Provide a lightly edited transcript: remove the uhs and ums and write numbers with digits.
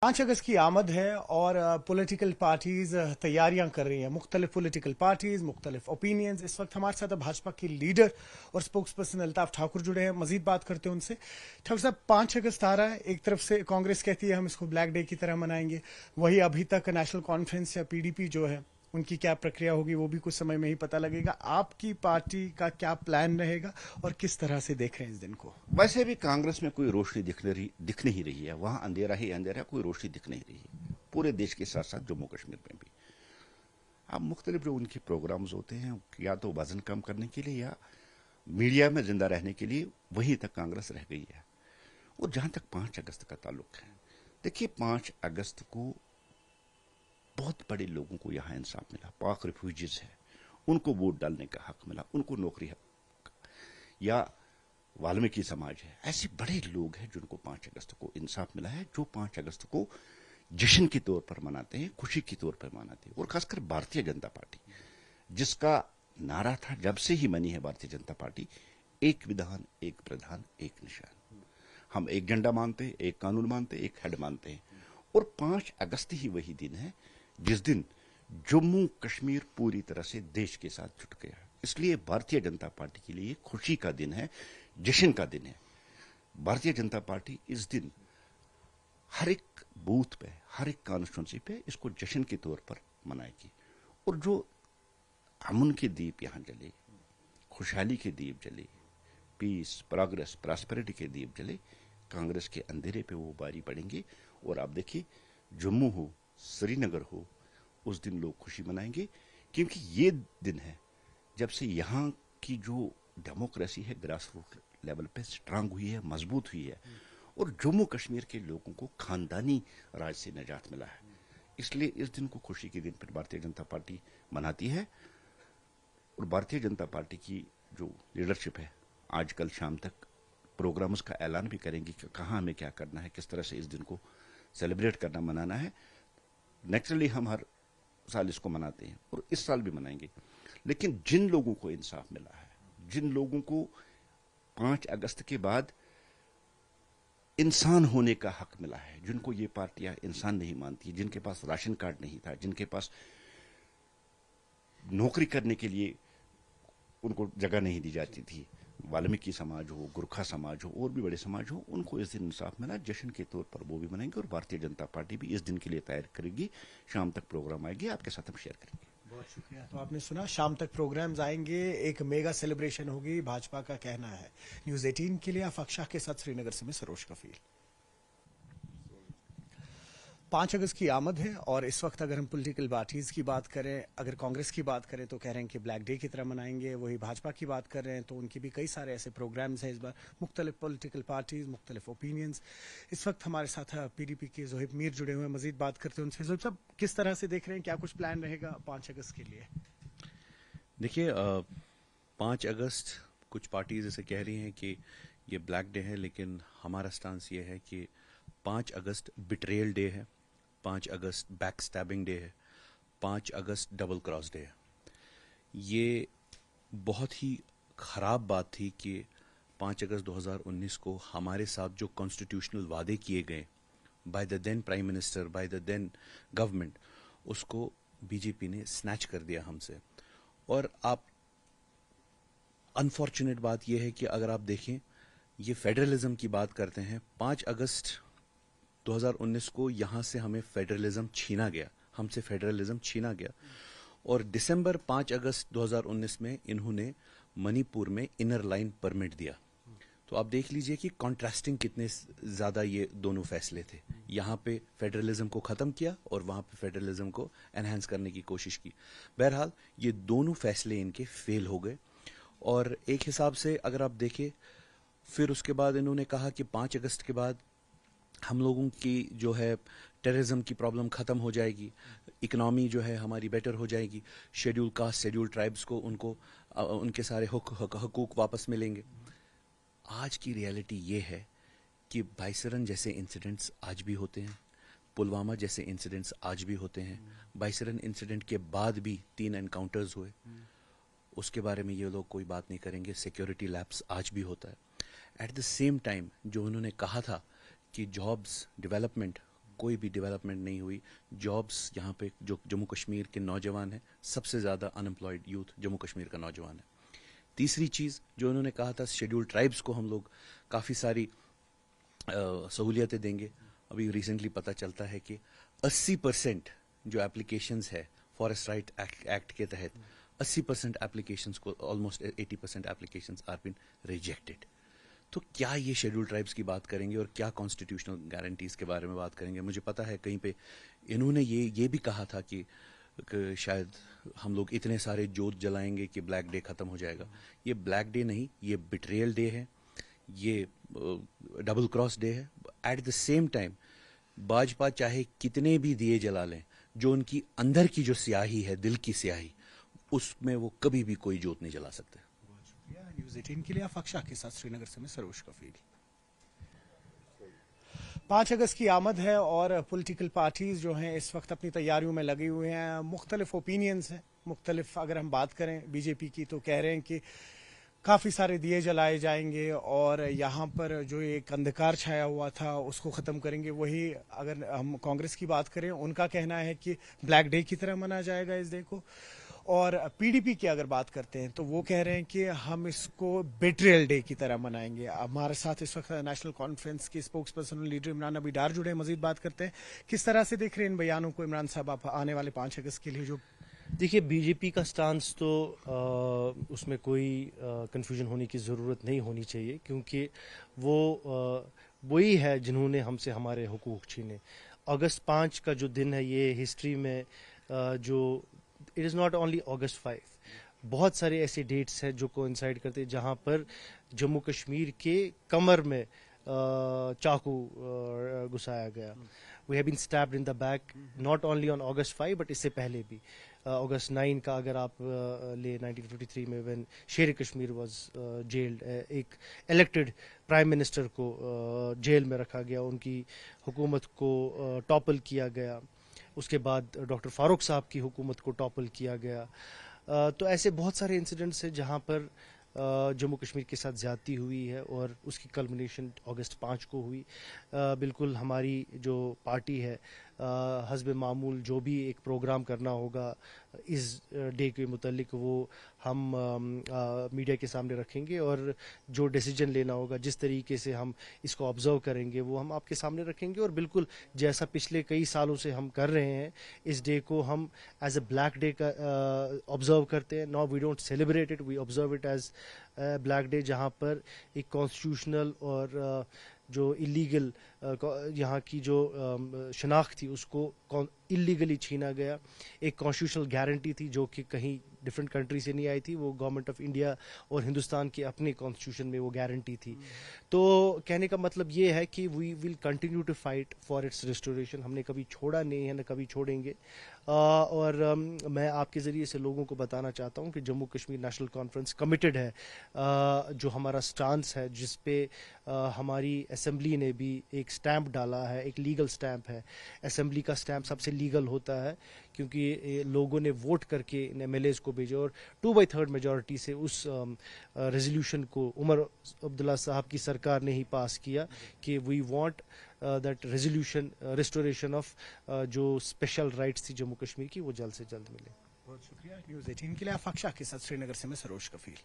5 अगस्त की आमद है और पॉलिटिकल पार्टीज तैयारियां कर रही हैं। मुख्तलिफ पॉलिटिकल पार्टीज, मुख्तलिफ ओपिनियंस। इस वक्त हमारे साथ भाजपा की लीडर और स्पोक्स पर्सन अल्ताफ ठाकुर जुड़े हैं। मजीद बात करते हैं उनसे। ठाकुर साहब, 5 अगस्त आ रहा है। एक तरफ से कांग्रेस कहती है हम इसको ब्लैक डे की तरह मनाएंगे, वही अभी तक नेशनल कॉन्फ्रेंस या पीडीपी जो है उनकी क्या प्रक्रिया होगी वो भी कुछ समय में ही पता लगेगा। आपकी पार्टी का क्या प्लान रहेगा और किस तरह से देख रहे हैं इस दिन को? वैसे भी कांग्रेस में कोई रोशनी दिख नहीं रही है। वहां अंधेरा ही अंधेरा, कोई रोशनी दिख नहीं रही है। पूरे देश के साथ साथ जम्मू कश्मीर में भी अब मुख्तलिफ जो उनके प्रोग्राम्स होते हैं, या तो वजन कम करने के लिए या मीडिया में जिंदा रहने के लिए, वहीं तक कांग्रेस रह गई है। और जहां तक 5 अगस्त का ताल्लुक है, देखिए 5 अगस्त को बहुत बड़े लोगों को यहाँ इंसाफ मिला। पाक रिफ्यूजीज है, उनको वोट डालने का हक मिला, उनको नौकरी हक, या वाल्मीकि समाज है। ऐसे बड़े लोग हैं जिनको 5 अगस्त को इंसाफ मिला है, जो 5 अगस्त को जश्न के तौर पर मनाते हैं, खुशी के तौर पर मनाते हैं। और खासकर भारतीय जनता पार्टी, जिसका नारा था जब से ही बनी है भारतीय जनता पार्टी, एक विधान, एक प्रधान, एक निशान। हम एक झंडा मानते, एक कानून मानते, एक हेड मानते हैं। और 5 अगस्त ही वही दिन है जिस दिन जम्मू कश्मीर पूरी तरह से देश के साथ जुट गया। इसलिए भारतीय जनता पार्टी के लिए खुशी का दिन है, जश्न का दिन है। भारतीय जनता पार्टी इस दिन हर एक बूथ पे, हर एक कॉन्स्टिट्यूंसी पे इसको जश्न के तौर पर मनाएगी। और जो अमन के दीप यहाँ जले, खुशहाली के दीप जले, पीस, प्रोग्रेस, प्रॉस्पेरिटी के दीप जले, कांग्रेस के अंधेरे पे वो बारी पड़ेंगे। और आप देखिए, जम्मू हो, श्रीनगर हो, उस दिन लोग खुशी मनाएंगे, क्योंकि ये दिन है जब से यहाँ की जो डेमोक्रेसी है ग्रास रूट लेवल पे स्ट्रांग हुई है, मजबूत हुई है। और जम्मू कश्मीर के लोगों को खानदानी राज से निजात मिला है। इसलिए इस दिन को खुशी के दिन पर भारतीय जनता पार्टी मनाती है। और भारतीय जनता पार्टी की जो लीडरशिप है, आज कल शाम तक प्रोग्राम्स का ऐलान भी करेंगी कि कहाँ हमें क्या करना है, किस तरह से इस दिन को सेलिब्रेट करना, मनाना है। नेचुरली हम हर साल इसको मनाते हैं और इस साल भी मनाएंगे। लेकिन जिन लोगों को इंसाफ मिला है, जिन लोगों को 5 अगस्त के बाद इंसान होने का हक मिला है, जिनको ये पार्टियां इंसान नहीं मानती, जिनके पास राशन कार्ड नहीं था, जिनके पास नौकरी करने के लिए उनको जगह नहीं दी जाती थी, वाल्मीकि समाज हो, गुरखा समाज हो, और भी बड़े समाज हो, उनको इस दिन इंसाफ मिला। जश्न के तौर पर वो भी मनाएंगे। और भारतीय जनता पार्टी भी इस दिन के लिए तैयार करेगी। शाम तक प्रोग्राम आएगी, आपके साथ हम शेयर करेंगे। बहुत शुक्रिया। तो आपने सुना, शाम तक प्रोग्राम्स आएंगे, एक मेगा सेलिब्रेशन होगी, भाजपा का कहना है। न्यूज़ 18 के लिए आफाक शाह के साथ श्रीनगर से मैं सरोज कफील। 5 अगस्त की आमद है और इस वक्त अगर हम पॉलिटिकल पार्टीज की बात करें, अगर कांग्रेस की बात करें तो कह रहे हैं कि ब्लैक डे की तरह मनाएंगे। वही भाजपा की बात कर रहे हैं तो उनके भी कई सारे ऐसे प्रोग्राम्स हैं इस बार। मुख्तलिफ पॉलिटिकल पार्टीज, मुख्तलिफ ओपिनियंस। इस वक्त हमारे साथ पीडीपी के जोहिब मीर जुड़े हुए हैं। मजीद बात करते हैं उनसे। जोहिब साहब, किस तरह से देख रहे हैं, क्या कुछ प्लान रहेगा 5 अगस्त के लिए? देखिए, 5 अगस्त कुछ पार्टीज ऐसे कह रही हैं कि ये ब्लैक डे है, लेकिन हमारा स्टांस ये है कि 5 अगस्त बिट्रेयल डे है, 5 अगस्त बैक स्टैबिंग डे है, 5 अगस्त डबल क्रॉस डे है। ये बहुत ही ख़राब बात थी कि 5 अगस्त 2019 को हमारे साथ जो कॉन्स्टिट्यूशनल वादे किए गए by the then prime minister, by the then government, उसको बीजेपी ने स्नैच कर दिया हमसे। और आप अनफॉर्चुनेट बात यह है कि अगर आप देखें, ये फेडरलिज्म की बात करते हैं। 5 अगस्त 2019 को यहाँ से हमें फेडरलिज्म छीना गया, हमसे फेडरलिज्म छीना गया। और दिसंबर 5 अगस्त 2019 में इन्होंने मणिपुर में इनर लाइन परमिट दिया। तो आप देख लीजिए कि कॉन्ट्रास्टिंग कितने ज़्यादा ये दोनों फैसले थे। यहाँ पे फेडरलिज्म को ख़त्म किया और वहाँ पे फेडरलिज्म को एनहांस करने की कोशिश की। बहरहाल ये दोनों फैसले इनके फेल हो गए। और एक हिसाब से अगर आप देखें, फिर उसके बाद इन्होंने कहा कि 5 अगस्त के बाद हम लोगों की जो है टेररिज्म की प्रॉब्लम ख़त्म हो जाएगी, इकनॉमी जो है हमारी बेटर हो जाएगी, शेड्यूल कास्ट, शेड्यूल ट्राइब्स को उनको उनके सारे हकूक़ वापस मिलेंगे। आज की रियलिटी ये है कि बाइसरन जैसे इंसिडेंट्स आज भी होते हैं, पुलवामा जैसे इंसिडेंट्स आज भी होते हैं। बाइसरन इंसिडेंट के बाद भी 3 एनकाउंटर्स हुए, उसके बारे में ये लोग कोई बात नहीं करेंगे। सिक्योरिटी लैप्स आज भी होता है। एट द सेम टाइम जो उन्होंने कहा था कि जॉब्स, डेवलपमेंट, کوئی بھی ڈیولپمنٹ نہیں ہوئی. جابس یہاں پہ جو جموں کشمیر کے نوجوان ہیں, سب سے زیادہ انمپلائڈ یوتھ جموں کشمیر کا نوجوان ہے. تیسری چیز جو انہوں نے کہا تھا, شیڈول ٹرائبس کو ہم لوگ کافی ساری سہولیتیں دیں گے. ابھی ریسنٹلی پتہ چلتا ہے کہ 80% جو اپلیکیشنز ہے فارسٹ رائٹ ایکٹ کے تحت, 80% اپلیکیشنز کو, almost 80% applications are been rejected. تو کیا یہ شیڈول ٹرائبس کی بات کریں گے اور کیا کانسٹیٹیوشنل گارنٹیز کے بارے میں بات کریں گے؟ مجھے پتا ہے کہیں پہ انہوں نے یہ بھی کہا تھا کہ شاید ہم لوگ اتنے سارے جوت جلائیں گے کہ بلیک ڈے ختم ہو جائے گا. یہ بلیک ڈے نہیں, یہ بٹریل ڈے ہے, یہ ڈبل کراس ڈے ہے. ایٹ دا سیم ٹائم باجپا چاہے کتنے بھی دیے جلا لیں, جو ان کی اندر کی جو سیاہی ہے, دل کی سیاہی, اس میں وہ کبھی بھی کوئی جوت نہیں جلا سکتے. نیوز 18 کے لیے آفاق شاہ کے ساتھ سری نگر سے میں سروش کفیل. 5 اگست کی آمد ہے اور پولیٹیکل پارٹیز جو ہیں اس وقت اپنی تیاریوں میں لگی ہوئے ہیں. مختلف اوپینینز ہیں, مختلف. اگر ہم بات کریں بی جے پی کی تو کہہ رہے ہیں کہ کافی سارے دیے جلائے جائیں گے اور یہاں پر جو ایک اندھکار چھایا ہوا تھا اس کو ختم کریں گے. وہی اگر ہم کانگریس کی بات کریں, ان کا کہنا ہے کہ بلیک ڈے کی طرح منایا جائے گا اس ڈے کو. اور پی ڈی پی کی اگر بات کرتے ہیں تو وہ کہہ رہے ہیں کہ ہم اس کو بیٹریل ڈے کی طرح منائیں گے. ہمارے ساتھ اس وقت نیشنل کانفرنس کے اسپوکس پرسن لیڈر عمران نبی ڈار جڑے ہیں, مزید بات کرتے ہیں. کس طرح سے دیکھ رہے ہیں ان بیانوں کو عمران صاحب آپ آنے والے 5 اگست کے لیے؟ جو دیکھیے, بی جے پی کا سٹانس تو اس میں کوئی کنفیوژن ہونے کی ضرورت نہیں ہونی چاہیے, کیونکہ وہ وہی ہے جنہوں نے ہم سے ہمارے حقوق چھینے. اگست 5 کا جو دن ہے, یہ ہسٹری میں جو اٹ از ناٹ اونلی اگست 5, بہت سارے ایسے ڈیٹس ہیں جو کوئنسائڈ کرتے ہیں جہاں پر جموں کشمیر کے کمر میں چاقو گھسایا گیا. We have been stabbed in the back not only on August 5 but اس سے پہلے بھی. اگست 9 کا اگر آپ لے 1953 میں وین شیر کشمیر واز جیلڈ, ایک الیکٹڈ پرائم منسٹر کو جیل میں رکھا گیا, ان کی حکومت کو ٹاپل کیا گیا. اس کے بعد ڈاکٹر فاروق صاحب کی حکومت کو ٹاپل کیا گیا. تو ایسے بہت سارے انسیڈنٹس ہیں جہاں پر جموں کشمیر کے ساتھ زیادتی ہوئی ہے اور اس کی کلمنیشن اگست 5 کو ہوئی. بالکل ہماری جو پارٹی ہے, حسب معمول جو بھی ایک پروگرام کرنا ہوگا اس ڈے کے متعلق, وہ ہم میڈیا کے سامنے رکھیں گے, اور جو ڈیسیجن لینا ہوگا, جس طریقے سے ہم اس کو آبزرو کریں گے, وہ ہم آپ کے سامنے رکھیں گے. اور بالکل جیسا پچھلے کئی سالوں سے ہم کر رہے ہیں, اس ڈے کو ہم ایز اے بلیک ڈے کا آبزرو کرتے ہیں. Now we don't celebrate it, we observe it as black day, جہاں پر ایک کانسٹیٹیوشنل اور جو ایلیگل یہاں کی جو شناخت تھی اس کو اللیگلی چھینا گیا. ایک کانسٹیٹیوشنل گارنٹی تھی جو کہ کہیں ڈفرینٹ کنٹری سے نہیں آئی تھی, وہ گورنمنٹ آف انڈیا اور ہندوستان کے اپنے کانسٹیٹیوشن میں وہ گارنٹی تھی. تو کہنے کا مطلب یہ ہے کہ we will continue to fight for its restoration. ہم نے کبھی چھوڑا نہیں ہے, نہ کبھی چھوڑیں گے. اور میں آپ کے ذریعے سے لوگوں کو بتانا چاہتا ہوں کہ Jammu Kashmir national conference committed ہے. جو ہمارا سٹانس ہے, جس پہ ہماری اسمبلی نے بھی ایک سٹیمپ ڈالا ہے, ایک لیگل سٹیمپ ہے. اسمبلی کا سٹیمپ سب سے لیگل ہوتا ہے کیونکہ لوگوں نے ووٹ کر کے ان ایم ایل ایز کو بھیجا, اور 2/3 میجورٹی سے اس ریزولوشن کو عمر عبداللہ صاحب کی سرکار نے ہی پاس کیا کہ we want that resolution restoration of جو اسپیشل رائٹس تھی جموں کشمیر کی, وہ جلد سے جلد ملے. بہت شکریہ. نیوز 18 کے لیے آفاق شاہ کے ساتھ سری نگر سے میں سروش کفیل.